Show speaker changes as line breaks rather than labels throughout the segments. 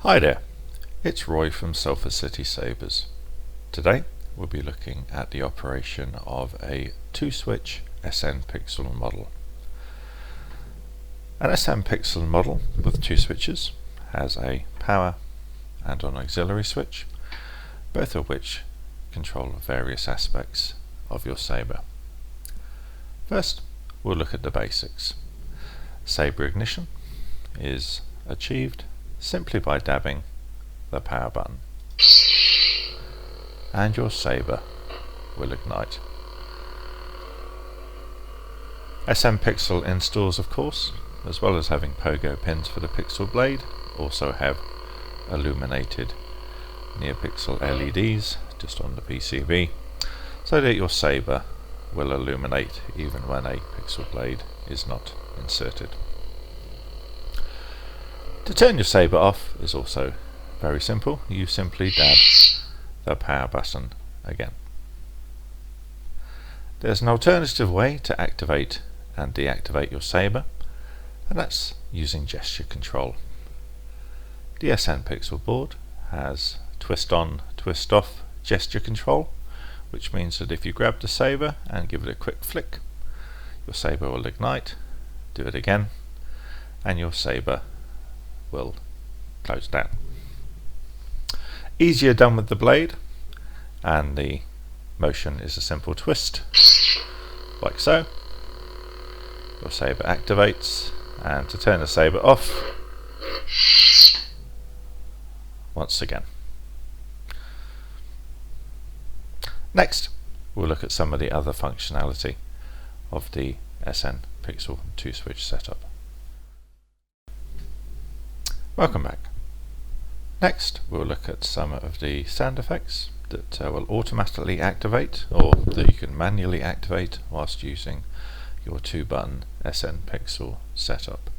Hi there, it's Roy from Sulphur City Sabers. Today we'll be looking at the operation of a 2-switch SN pixel model. An SN pixel model with 2 switches has a power and an auxiliary switch, both of which control various aspects of your saber. First, we'll look at the basics. Saber ignition is achieved simply by dabbing the power button, and your saber will ignite. SN Pixel installs, of course, as well as having pogo pins for the pixel blade, also have illuminated near-pixel LEDs just on the PCB, so that your saber will illuminate even when a pixel blade is not inserted. To turn your saber off is also very simple. You simply dab the power button again. There's an alternative way to activate and deactivate your saber, and that's using gesture control. The SN Pixel board has twist on, twist off gesture control, which means that if you grab the saber and give it a quick flick, your saber will ignite. Do it again, and your saber will close down. Easier done with the blade, and the motion is a simple twist, like so. Your saber activates, and to turn the saber off, once again. Next, we'll look at some of the other functionality of the SN Pixel 2-switch setup. Welcome back. Next, we'll look at some of the sound effects that will automatically activate, or that you can manually activate whilst using your 2-button SN Pixel setup.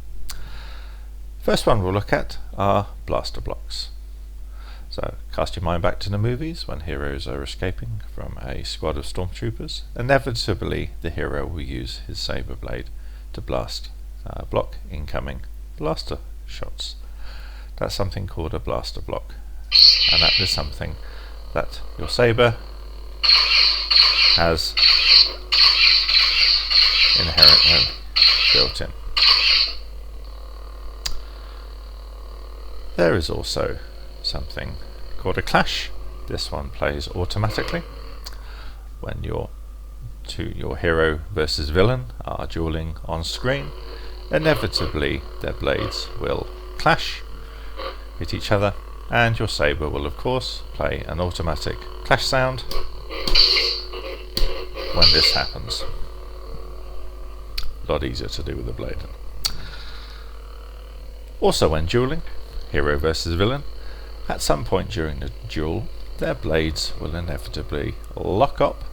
First one we'll look at are blaster blocks. So cast your mind back to the movies when heroes are escaping from a squad of stormtroopers. Inevitably the hero will use his saber blade to block incoming blaster shots. That's something called a blaster block, and that is something that your saber has inherently built in. There is also something called a clash. This one plays automatically when your hero versus villain are dueling on screen. Inevitably their blades will clash, hit each other, and your saber will of course play an automatic clash sound when this happens. A lot easier to do with the blade. Also when dueling, hero versus villain, at some point during the duel their blades will inevitably lock up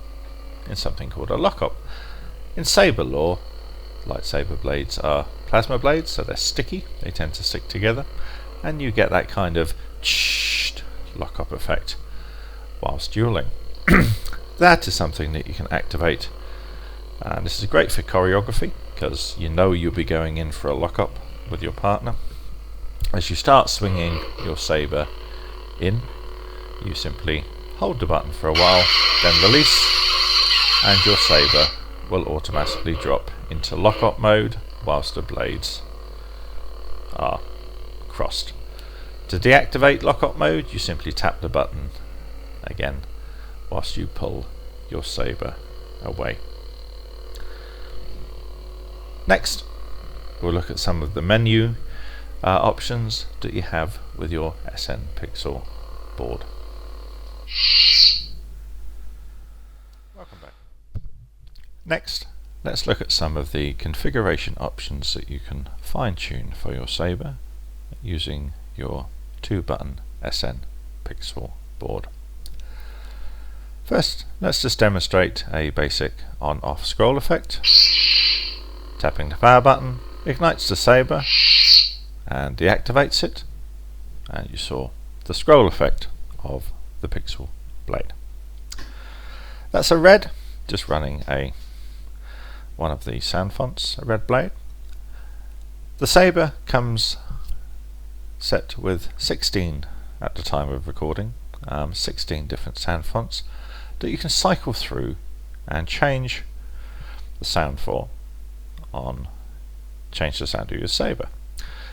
in something called a lock-up. In saber lore, lightsaber blades are plasma blades, so they're sticky, they tend to stick together, and you get that kind of lock-up effect whilst dueling. That is something that you can activate, and this is great for choreography because you know you'll be going in for a lock-up with your partner. As you start swinging your saber in, you simply hold the button for a while, then release, and your saber will automatically drop into lock-up mode whilst the blades are crossed. To deactivate lock-up mode, you simply tap the button again whilst you pull your saber away. Next, we'll look at some of the menu options that you have with your SN Pixel board. Welcome back. Next, let's look at some of the configuration options that you can fine-tune for your saber using your 2-button SN Pixel board. First, let's just demonstrate a basic on-off scroll effect. Tapping the power button ignites the saber and deactivates it, and you saw the scroll effect of the pixel blade. That's a red, just running one of the sound fonts, a red blade. The saber comes set with 16 at the time of recording, 16 different sound fonts that you can cycle through and change the sound for change the sound of your Saber.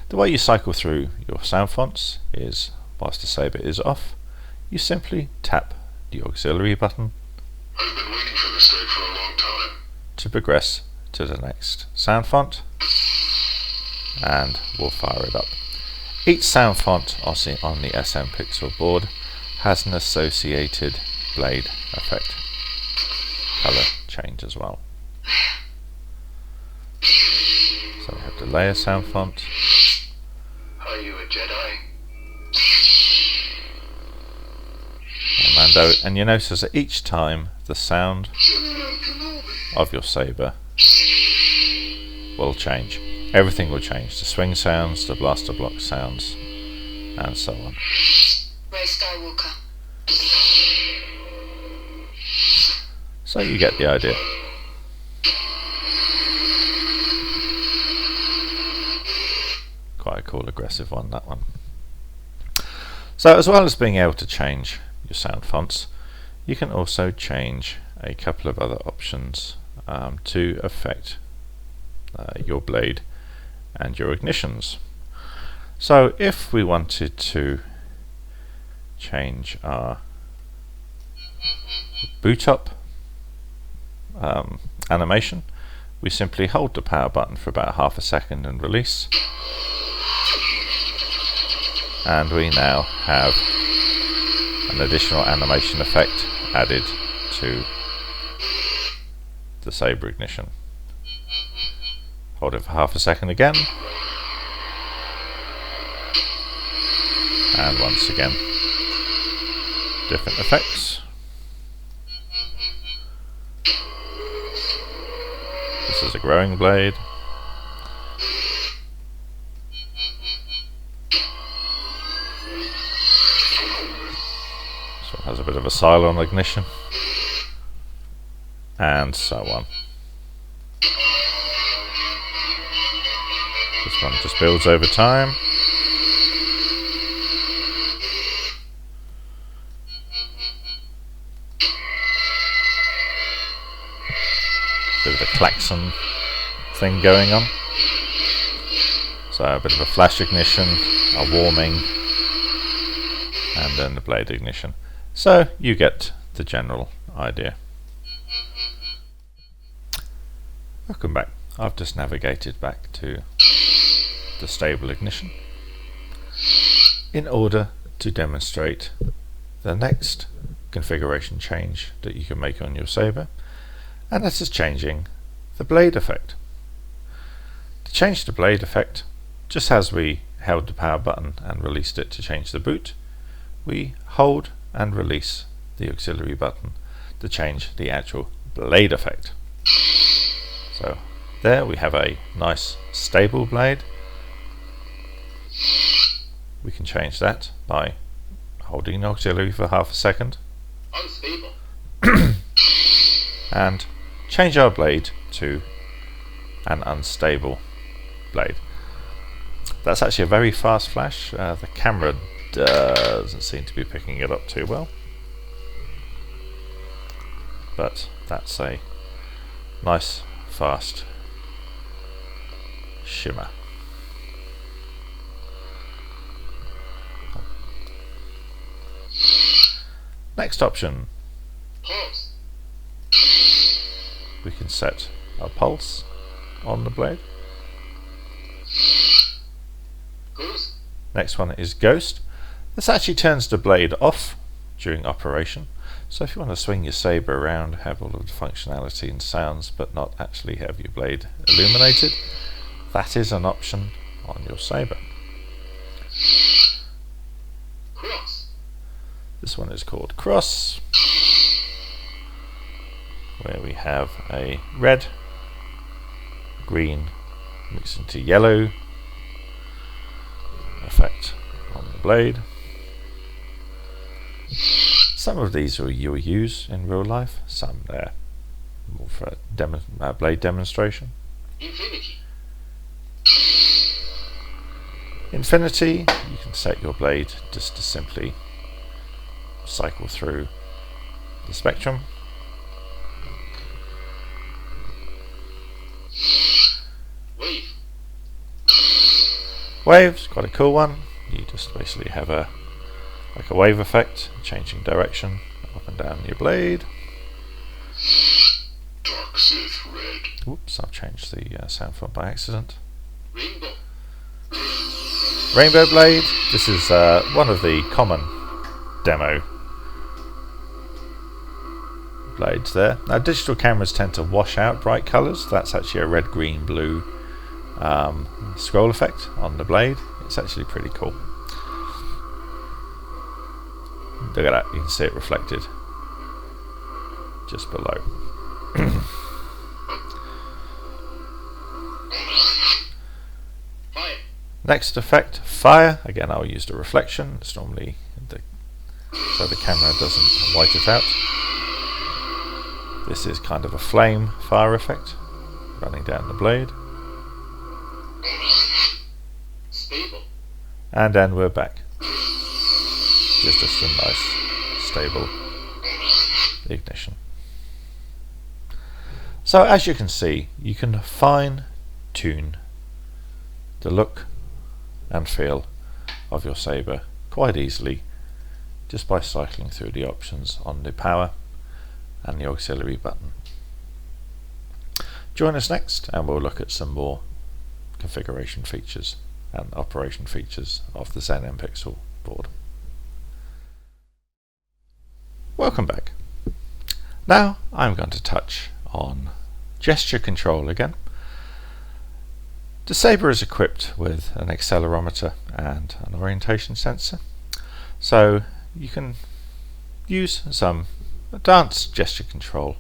The way you cycle through your sound fonts is, whilst the Saber is off, you simply tap the auxiliary button.
I've been waiting for this day for a long time.
To progress to the next sound font, and we'll fire it up. Each sound font on the SM Pixel board has an associated blade effect, color change as well. So we have the layer sound font.
Are you a Jedi?
Mando, and you notice that each time the sound of your Saber will change. Everything will change. The swing sounds, the blaster block sounds, and so on.
Rey Skywalker.
So you get the idea. Quite a cool aggressive one, that one. So as well as being able to change your sound fonts, you can also change a couple of other options to affect your blade and your ignitions. So if we wanted to change our boot up animation, we simply hold the power button for about half a second and release, and we now have an additional animation effect added to the Saber ignition. Hold it for half a second again, and once again, different effects. This is a growing blade. This one has a bit of a silent ignition, and so on. This one just builds over time. Bit of a klaxon thing going on. So a bit of a flash ignition, a warming, and then the blade ignition. So you get the general idea. Welcome back. I've just navigated back to the stable ignition in order to demonstrate the next configuration change that you can make on your Saber, and that is changing the blade effect. To change the blade effect, just as we held the power button and released it to change the boot, we hold and release the auxiliary button to change the actual blade effect. So there we have a nice stable blade. We can change that by holding the auxiliary for half a second
Unstable.
and change our blade to an unstable blade. That's actually a very fast flash. The camera doesn't seem to be picking it up too well, but that's a nice fast shimmer. Next option,
Pulse.
we can set a pulse on the blade.
Ghost.
Next one is Ghost. This actually turns the blade off during operation. So if you want to swing your Saber around, have all of the functionality and sounds, but not actually have your blade illuminated, that is an option on your Saber.
Cross.
This one is called Cross, where we have a red, green mixed into yellow effect on the blade. Some of these you'll use in real life, some they're more for blade demonstration.
Infinity.
Infinity, you can set your blade just to simply cycle through the spectrum.
Wave.
Wave's quite a cool one. You just basically have a wave effect, changing direction up and down your blade.
Dark Sith Red.
Whoops, I've changed the sound font by accident.
Rainbow.
Rainbow blade. This is one of the common demo blades there. Now digital cameras tend to wash out bright colours. That's actually a red, green, blue scroll effect on the blade. It's actually pretty cool. Look at that, you can see it reflected just below.
Fire.
Next effect, fire. Again, I'll use the reflection. It's normally so the camera doesn't white it out. This is kind of a flame fire effect running down the blade.
Stable.
And then we're back. Just a nice, stable ignition. So as you can see, you can fine tune the look and feel of your saber quite easily just by cycling through the options on the power and the auxiliary button. Join us next and we'll look at some more configuration features and operation features of the Zen M Pixel board. Welcome back. Now I'm going to touch on gesture control again. The Saber is equipped with an accelerometer and an orientation sensor, so you can use some advanced gesture control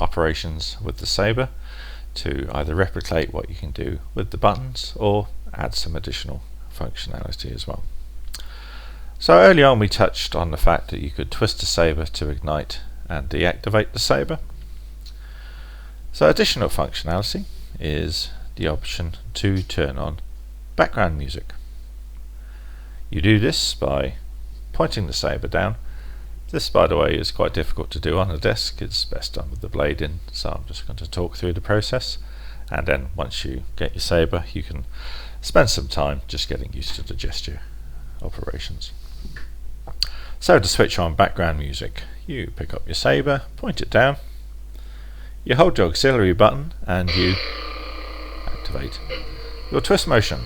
operations with the Saber to either replicate what you can do with the buttons or add some additional functionality as well. So early on we touched on the fact that you could twist the saber to ignite and deactivate the saber. So additional functionality is the option to turn on background music. You do this by pointing the saber down. This, by the way, is quite difficult to do on a desk. It's best done with the blade in, so I'm just going to talk through the process, and then once you get your saber you can spend some time just getting used to the gesture operations. So to switch on background music, you pick up your saber, point it down, you hold your auxiliary button and you activate your twist motion.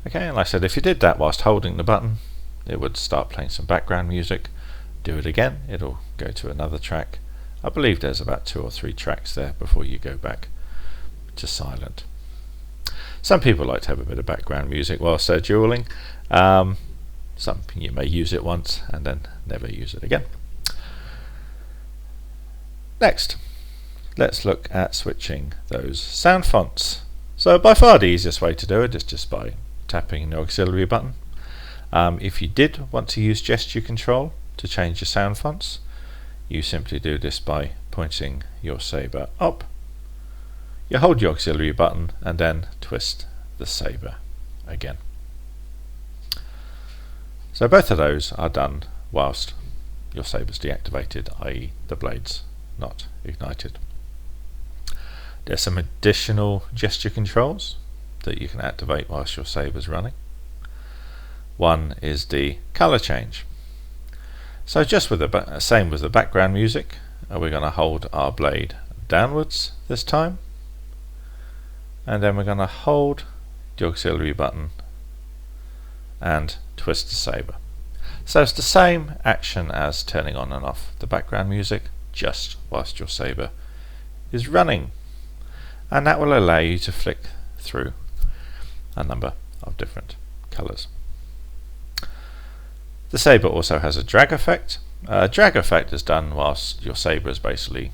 Okay, and like I said, if you did that whilst holding the button, it would start playing some background music. Do it again, it'll go to another track. I believe there's about 2 or 3 tracks there before you go back to silent. Some people like to have a bit of background music whilst they're dueling. Some you may use it once and then never use it again. Next, let's look at switching those sound fonts. So by far the easiest way to do it is just by tapping the auxiliary button. If you did want to use gesture control to change your sound fonts, you simply do this by pointing your saber up. You hold your auxiliary button and then twist the saber again. So both of those are done whilst your saber's deactivated, i.e. the blade's not ignited. There's some additional gesture controls that you can activate whilst your saber's running. One is the color change. So just with the same with the background music, we're going to hold our blade downwards this time, and then we're going to hold the auxiliary button and twist the saber. So it's the same action as turning on and off the background music, just whilst your saber is running, and that will allow you to flick through a number of different colours. The saber also has a drag effect. Drag effect is done whilst your saber is basically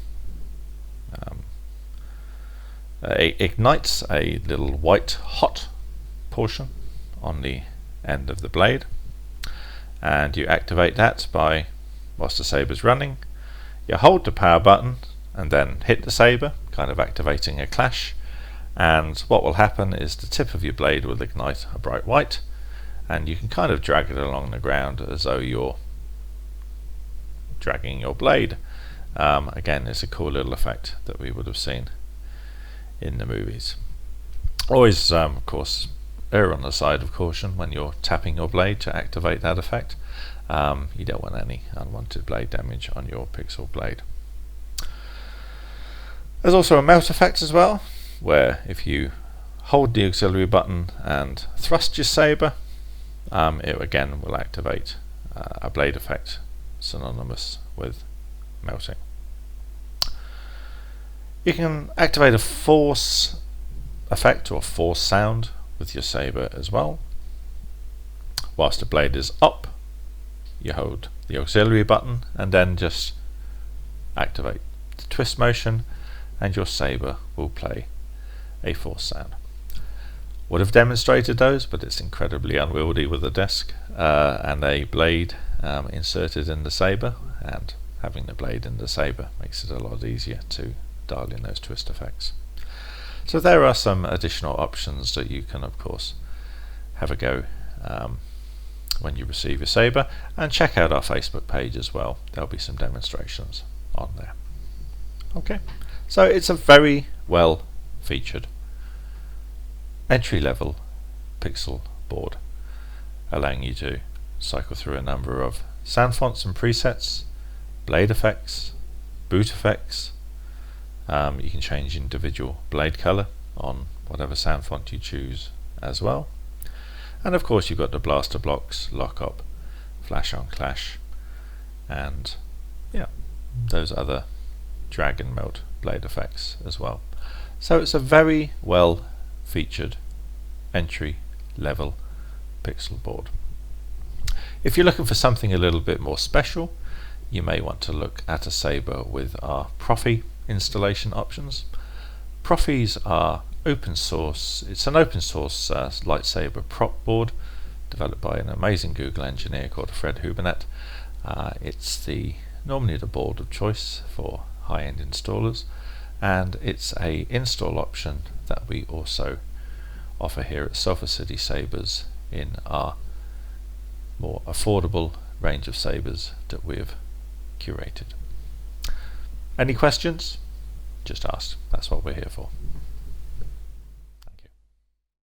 ignites a little white hot portion on the end of the blade, and you activate that by, whilst the saber is running, you hold the power button and then hit the saber, kind of activating a clash, and what will happen is the tip of your blade will ignite a bright white, and you can kind of drag it along the ground as though you're dragging your blade. Again, it's a cool little effect that we would have seen in the movies. Always, of course, err on the side of caution when you're tapping your blade to activate that effect. You don't want any unwanted blade damage on your pixel blade. There's also a melt effect as well, where if you hold the auxiliary button and thrust your saber, it again will activate a blade effect synonymous with melting. You can activate a force effect or force sound with your saber as well. Whilst the blade is up, you hold the auxiliary button and then just activate the twist motion, and your saber will play a force sound. Would have demonstrated those, but it's incredibly unwieldy with a desk and a blade inserted in the saber, and having the blade in the saber makes it a lot easier to dial in those twist effects. So there are some additional options that you can of course have a go when you receive your saber, and check out our Facebook page as well. There'll be some demonstrations on there. Okay, so it's a very well featured entry-level pixel board, allowing you to cycle through a number of sound fonts and presets, blade effects, boot effects. You can change individual blade color on whatever sound font you choose as well. And of course you've got the blaster blocks, lock up, flash on clash, and yeah, those other drag and melt blade effects as well. So it's a very well featured entry level pixel board. If you're looking for something a little bit more special, you may want to look at a saber with our Profi installation options. Profis are open source. It's an open source lightsaber prop board developed by an amazing Google engineer called Fred Hubernet. It's normally the board of choice for high-end installers, and it's a install option that we also offer here at Sulphur City Sabers in our more affordable range of sabers that we've curated. Any questions? Just ask. That's what we're here for.